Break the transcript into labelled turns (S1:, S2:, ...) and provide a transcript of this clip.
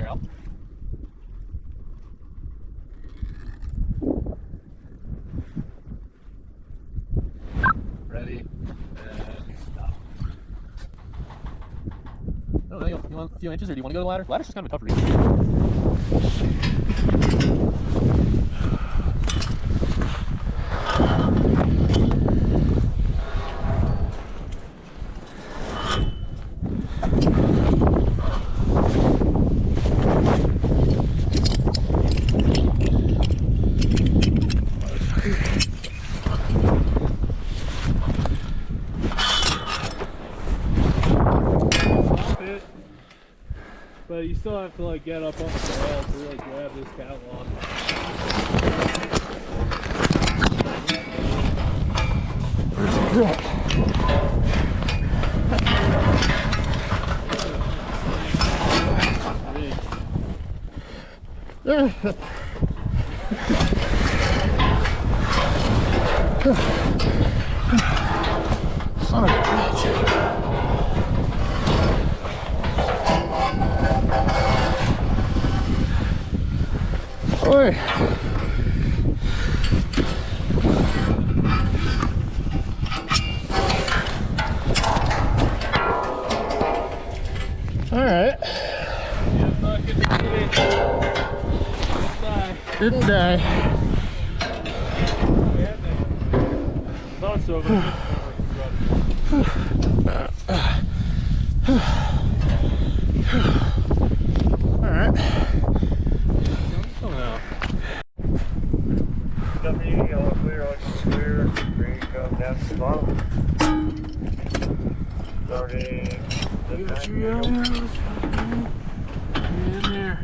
S1: clear out. Ready, and stop. Oh, you want a few inches, or do you want to go to the ladder? Ladder's just kind of a tough reach.
S2: But you still have to like get up off the rail to really grab this catwalk.
S3: Where's the grip? Son of a bitch. Oi. All right. Didn't die.
S2: Thought so, but
S3: All right.
S4: W, yellow clear, orange clear, green come down to the bottom. Starting the
S3: In there.